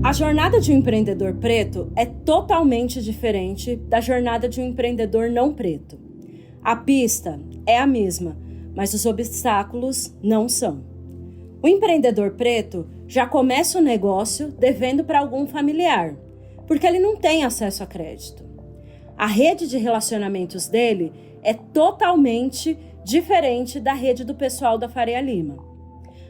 A jornada de um empreendedor preto é totalmente diferente da jornada de um empreendedor não preto. A pista é a mesma, mas os obstáculos não são. O empreendedor preto já começa o negócio devendo para algum familiar, porque ele não tem acesso a crédito. A rede de relacionamentos dele é totalmente diferente da rede do pessoal da Faria Lima.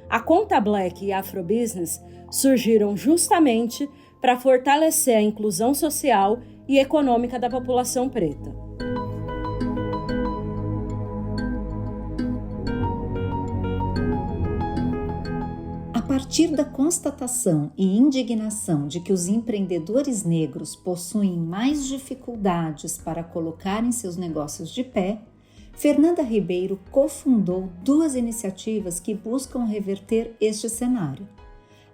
A Conta Black e a Afrobusiness surgiram justamente para fortalecer a inclusão social e econômica da população preta. A partir da constatação e indignação de que os empreendedores negros possuem mais dificuldades para colocarem seus negócios de pé, Fernanda Ribeiro cofundou duas iniciativas que buscam reverter este cenário: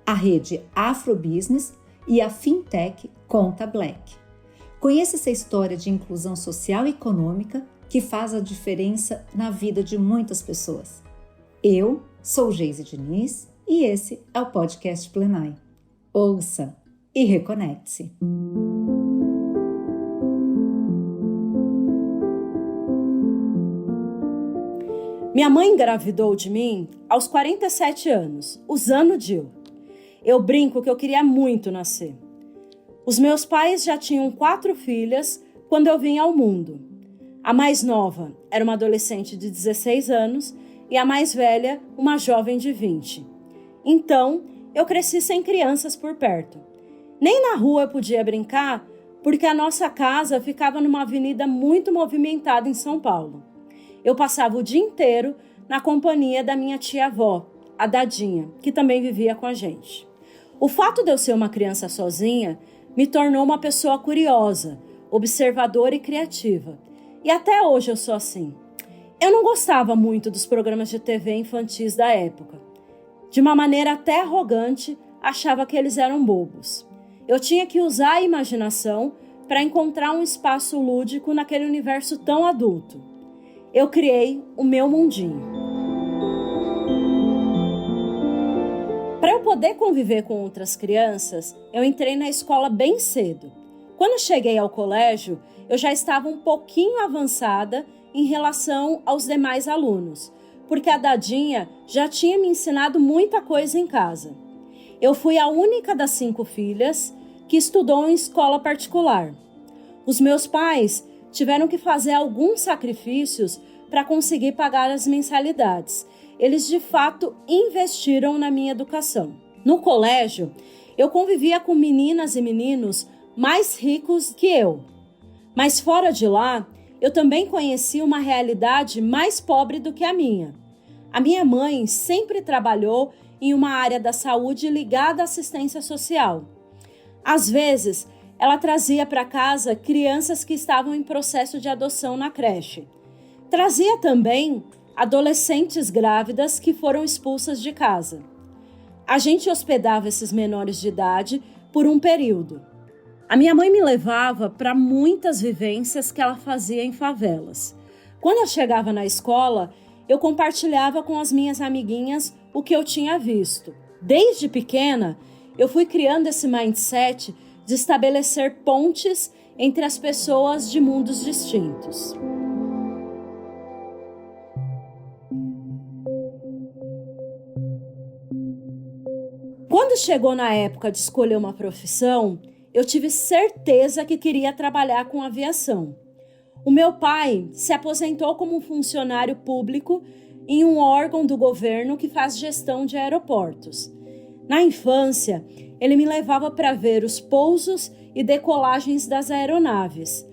a rede Afrobusiness e a fintech Conta Black. Conheça essa história de inclusão social e econômica que faz a diferença na vida de muitas pessoas. Eu sou Geise Diniz e esse é o podcast Plenai. Ouça e reconecte-se. Minha mãe engravidou de mim aos 47 anos, usando DIU. Eu brinco que eu queria muito nascer. Os meus pais já tinham 4 filhas quando eu vim ao mundo. A mais nova era uma adolescente de 16 anos e a mais velha uma jovem de 20. Então, eu cresci sem crianças por perto. Nem na rua eu podia brincar, porque a nossa casa ficava numa avenida muito movimentada em São Paulo. Eu passava o dia inteiro na companhia da minha tia-avó, a Dadinha, que também vivia com a gente. O fato de eu ser uma criança sozinha me tornou uma pessoa curiosa, observadora e criativa. E até hoje eu sou assim. Eu não gostava muito dos programas de TV infantis da época. De uma maneira até arrogante, achava que eles eram bobos. Eu tinha que usar a imaginação para encontrar um espaço lúdico naquele universo tão adulto. Eu criei o meu mundinho. Para eu poder conviver com outras crianças, eu entrei na escola bem cedo. Quando cheguei ao colégio, eu já estava um pouquinho avançada em relação aos demais alunos, porque a Dadinha já tinha me ensinado muita coisa em casa. Eu fui a única das 5 filhas que estudou em escola particular. Os meus pais tiveram que fazer alguns sacrifícios para conseguir pagar as mensalidades. Eles, de fato, investiram na minha educação. No colégio, eu convivia com meninas e meninos mais ricos que eu. Mas fora de lá, eu também conheci uma realidade mais pobre do que a minha. A minha mãe sempre trabalhou em uma área da saúde ligada à assistência social. Às vezes, ela trazia para casa crianças que estavam em processo de adoção na creche. Trazia também adolescentes grávidas que foram expulsas de casa. A gente hospedava esses menores de idade por um período. A minha mãe me levava para muitas vivências que ela fazia em favelas. Quando eu chegava na escola, eu compartilhava com as minhas amiguinhas o que eu tinha visto. Desde pequena, eu fui criando esse mindset de estabelecer pontes entre as pessoas de mundos distintos. Quando chegou na época de escolher uma profissão, eu tive certeza que queria trabalhar com aviação. O meu pai se aposentou como um funcionário público em um órgão do governo que faz gestão de aeroportos. Na infância, ele me levava para ver os pousos e decolagens das aeronaves.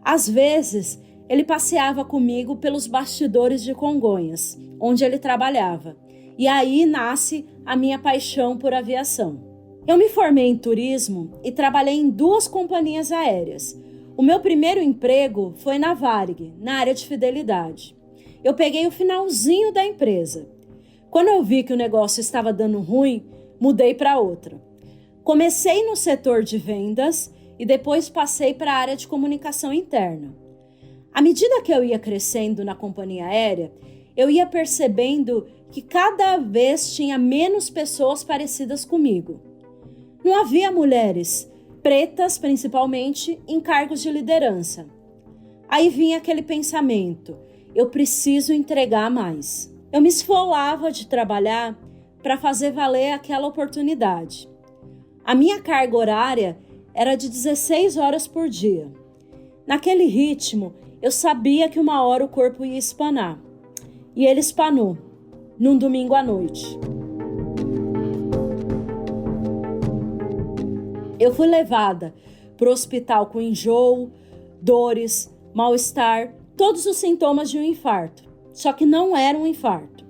Às vezes, ele passeava comigo pelos bastidores de Congonhas, onde ele trabalhava. E aí nasce a minha paixão por aviação. Eu me formei em turismo e trabalhei em 2 companhias aéreas. O meu primeiro emprego foi na Varig, na área de fidelidade. Eu peguei o finalzinho da empresa. Quando eu vi que o negócio estava dando ruim, mudei para outra. Comecei no setor de vendas e depois passei para a área de comunicação interna. À medida que eu ia crescendo na companhia aérea, eu ia percebendo que cada vez tinha menos pessoas parecidas comigo. Não havia mulheres, pretas principalmente, em cargos de liderança. Aí vinha aquele pensamento: eu preciso entregar mais. Eu me esfolava de trabalhar para fazer valer aquela oportunidade. A minha carga horária era de 16 horas por dia. Naquele ritmo, eu sabia que uma hora o corpo ia espanar. E ele espanou, num domingo à noite. Eu fui levada para o hospital com enjoo, dores, mal-estar, todos os sintomas de um infarto. Só que não era um infarto.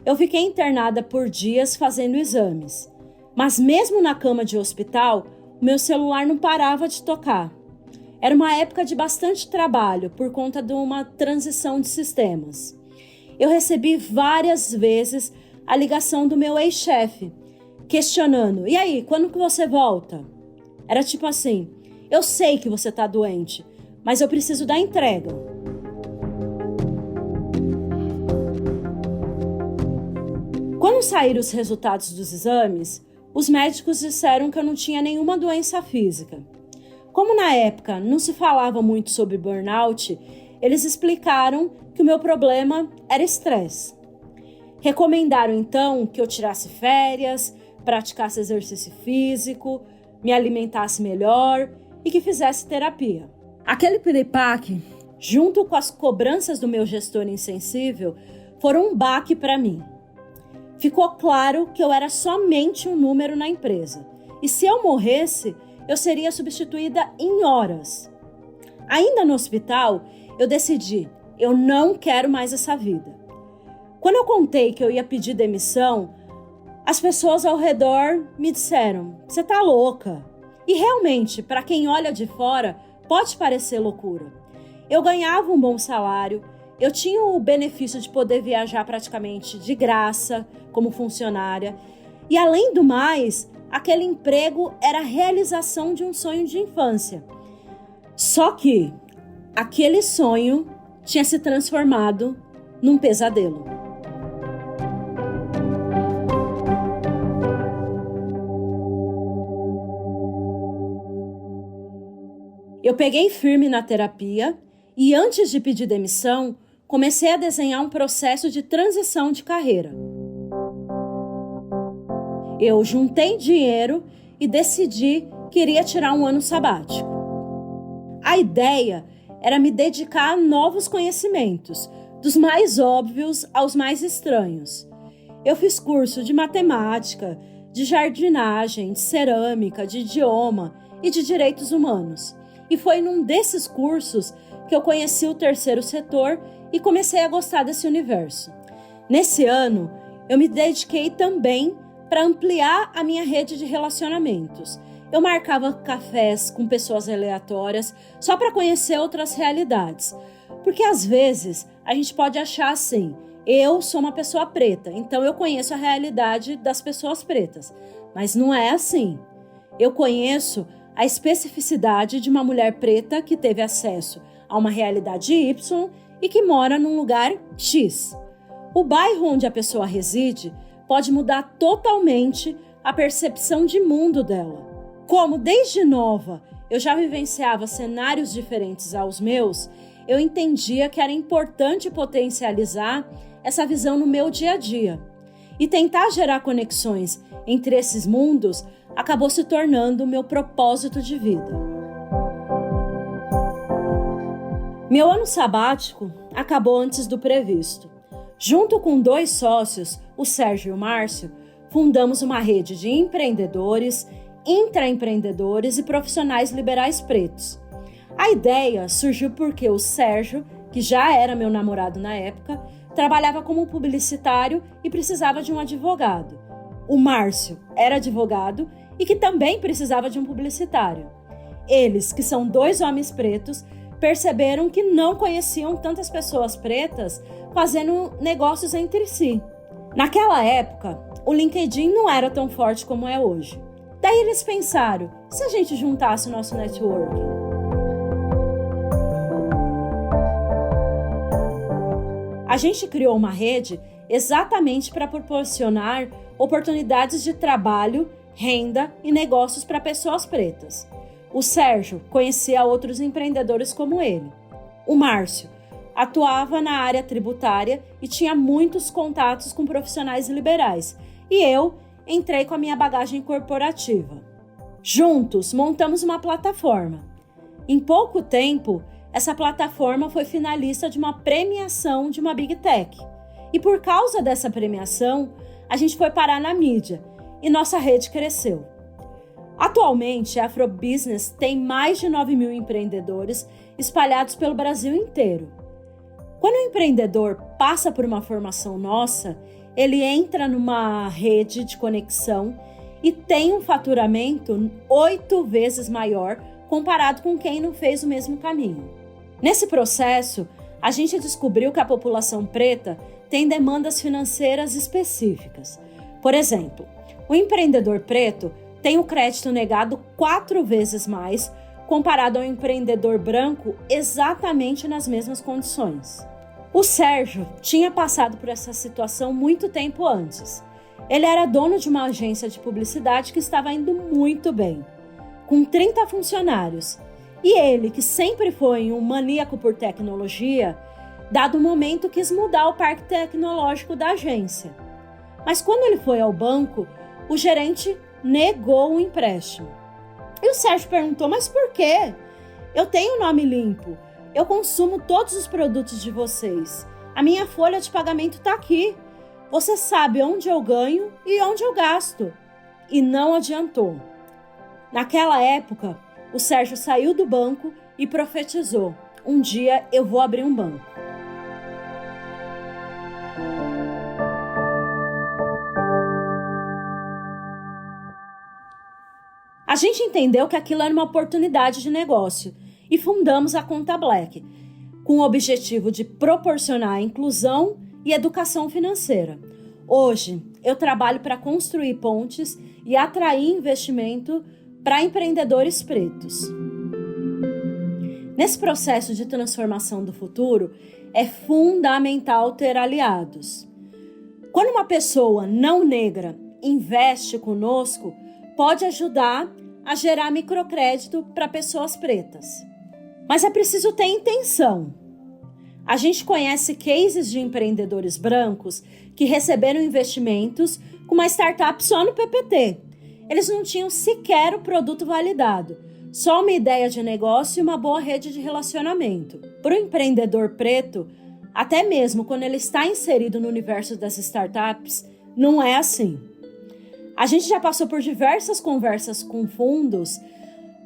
Eu fiquei internada por dias fazendo exames. Mas mesmo na cama de hospital, o meu celular não parava de tocar. Era uma época de bastante trabalho por conta de uma transição de sistemas. Eu recebi várias vezes a ligação do meu ex-chefe, questionando: e aí, quando que você volta? Era tipo assim: eu sei que você está doente, mas eu preciso da entrega. Quando saíram os resultados dos exames, os médicos disseram que eu não tinha nenhuma doença física. Como na época não se falava muito sobre burnout, eles explicaram que o meu problema era estresse. Recomendaram então que eu tirasse férias, praticasse exercício físico, me alimentasse melhor e que fizesse terapia. Aquele piripaque, junto com as cobranças do meu gestor insensível, foram um baque para mim. Ficou claro que eu era somente um número na empresa. E se eu morresse, eu seria substituída em horas. Ainda no hospital, eu decidi: eu não quero mais essa vida. Quando eu contei que eu ia pedir demissão, as pessoas ao redor me disseram: você tá louca. E realmente, para quem olha de fora, pode parecer loucura. Eu ganhava um bom salário, eu tinha o benefício de poder viajar praticamente de graça como funcionária. E além do mais, aquele emprego era a realização de um sonho de infância. Só que aquele sonho tinha se transformado num pesadelo. Eu peguei firme na terapia e antes de pedir demissão, comecei a desenhar um processo de transição de carreira. Eu juntei dinheiro e decidi que iria tirar um ano sabático. A ideia era me dedicar a novos conhecimentos, dos mais óbvios aos mais estranhos. Eu fiz curso de matemática, de jardinagem, de cerâmica, de idioma e de direitos humanos. E foi num desses cursos que eu conheci o terceiro setor e comecei a gostar desse universo. Nesse ano, eu me dediquei também para ampliar a minha rede de relacionamentos. Eu marcava cafés com pessoas aleatórias só para conhecer outras realidades. Porque às vezes a gente pode achar assim: eu sou uma pessoa preta, então eu conheço a realidade das pessoas pretas. Mas não é assim. Eu conheço a especificidade de uma mulher preta que teve acesso a uma realidade Y e que mora num lugar X. O bairro onde a pessoa reside pode mudar totalmente a percepção de mundo dela. Como desde nova eu já vivenciava cenários diferentes aos meus, eu entendia que era importante potencializar essa visão no meu dia a dia. E tentar gerar conexões entre esses mundos acabou se tornando o meu propósito de vida. Meu ano sabático acabou antes do previsto. Junto com 2 sócios, o Sérgio e o Márcio, fundamos uma rede de empreendedores, intraempreendedores e profissionais liberais pretos. A ideia surgiu porque o Sérgio, que já era meu namorado na época, trabalhava como publicitário e precisava de um advogado. O Márcio era advogado e que também precisava de um publicitário. Eles, que são 2 homens pretos, perceberam que não conheciam tantas pessoas pretas fazendo negócios entre si. Naquela época, o LinkedIn não era tão forte como é hoje. Daí eles pensaram: se a gente juntasse o nosso network? A gente criou uma rede exatamente para proporcionar oportunidades de trabalho renda e negócios para pessoas pretas. O Sérgio conhecia outros empreendedores como ele. O Márcio atuava na área tributária e tinha muitos contatos com profissionais liberais. E eu entrei com a minha bagagem corporativa. Juntos, montamos uma plataforma. Em pouco tempo, essa plataforma foi finalista de uma premiação de uma Big Tech. E por causa dessa premiação, a gente foi parar na mídia e nossa rede cresceu. Atualmente, a Afrobusiness tem mais de 9 mil empreendedores espalhados pelo Brasil inteiro. Quando o empreendedor passa por uma formação nossa, ele entra numa rede de conexão e tem um faturamento 8 vezes maior comparado com quem não fez o mesmo caminho. Nesse processo, a gente descobriu que a população preta tem demandas financeiras específicas. Por exemplo, o empreendedor preto tem o crédito negado 4 vezes mais comparado ao empreendedor branco exatamente nas mesmas condições. O Sérgio tinha passado por essa situação muito tempo antes. Ele era dono de uma agência de publicidade que estava indo muito bem, com 30 funcionários. E ele, que sempre foi um maníaco por tecnologia, dado o momento quis mudar o parque tecnológico da agência. Mas quando ele foi ao banco, o gerente negou o empréstimo. E o Sérgio perguntou, mas por quê? Eu tenho nome limpo, eu consumo todos os produtos de vocês, a minha folha de pagamento está aqui. Você sabe onde eu ganho e onde eu gasto. E não adiantou. Naquela época, o Sérgio saiu do banco e profetizou: um dia eu vou abrir um banco. A gente entendeu que aquilo era uma oportunidade de negócio e fundamos a Conta Black, com o objetivo de proporcionar inclusão e educação financeira. Hoje, eu trabalho para construir pontes e atrair investimento para empreendedores pretos. Nesse processo de transformação do futuro, é fundamental ter aliados. Quando uma pessoa não negra investe conosco, pode ajudar a gerar microcrédito para pessoas pretas. Mas é preciso ter intenção. A gente conhece cases de empreendedores brancos que receberam investimentos com uma startup só no PPT. Eles não tinham sequer o produto validado, só uma ideia de negócio e uma boa rede de relacionamento. Para o empreendedor preto, até mesmo quando ele está inserido no universo das startups, não é assim. A gente já passou por diversas conversas com fundos,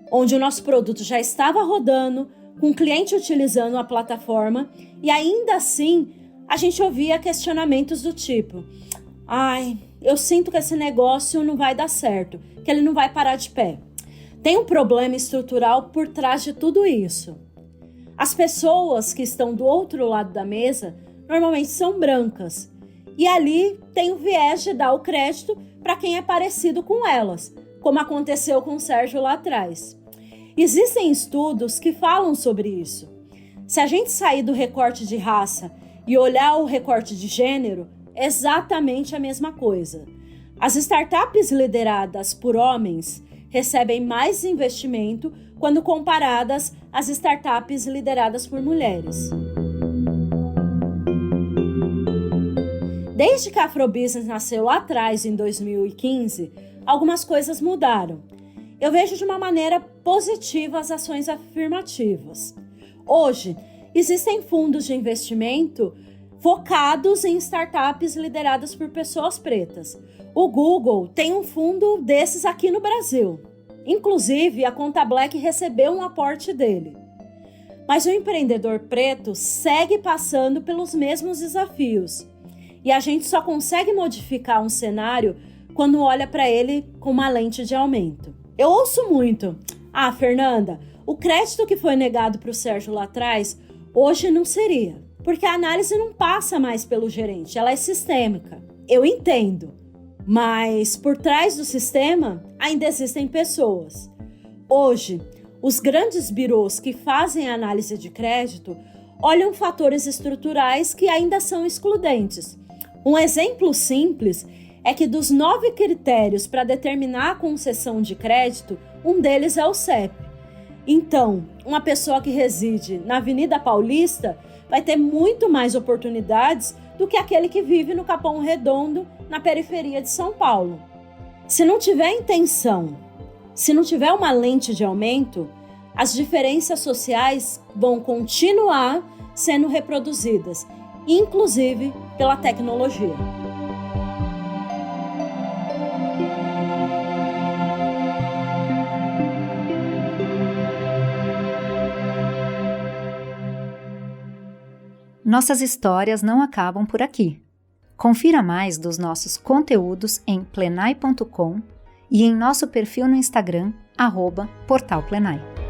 onde o nosso produto já estava rodando, com o cliente utilizando a plataforma, e ainda assim a gente ouvia questionamentos do tipo: eu sinto que esse negócio não vai dar certo, que ele não vai parar de pé. Tem um problema estrutural por trás de tudo isso. As pessoas que estão do outro lado da mesa normalmente são brancas, e ali tem o viés de dar o crédito para quem é parecido com elas, como aconteceu com o Sérgio lá atrás. Existem estudos que falam sobre isso. Se a gente sair do recorte de raça e olhar o recorte de gênero, é exatamente a mesma coisa. As startups lideradas por homens recebem mais investimento quando comparadas às startups lideradas por mulheres. Desde que a Afrobusiness nasceu lá atrás, em 2015, algumas coisas mudaram. Eu vejo de uma maneira positiva as ações afirmativas. Hoje, existem fundos de investimento focados em startups lideradas por pessoas pretas. O Google tem um fundo desses aqui no Brasil. Inclusive, a Conta Black recebeu um aporte dele. Mas o empreendedor preto segue passando pelos mesmos desafios. E a gente só consegue modificar um cenário quando olha para ele com uma lente de aumento. Eu ouço muito: Fernanda, o crédito que foi negado para o Sérgio lá atrás, hoje não seria. Porque a análise não passa mais pelo gerente, ela é sistêmica. Eu entendo, mas por trás do sistema ainda existem pessoas. Hoje, os grandes birôs que fazem a análise de crédito olham fatores estruturais que ainda são excludentes. Um exemplo simples é que dos 9 critérios para determinar a concessão de crédito, um deles é o CEP. Então, uma pessoa que reside na Avenida Paulista vai ter muito mais oportunidades do que aquele que vive no Capão Redondo, na periferia de São Paulo. Se não tiver intenção, se não tiver uma lente de aumento, as diferenças sociais vão continuar sendo reproduzidas, inclusive pela tecnologia. Nossas histórias não acabam por aqui. Confira mais dos nossos conteúdos em plenai.com e em nosso perfil no Instagram, @portalplenai.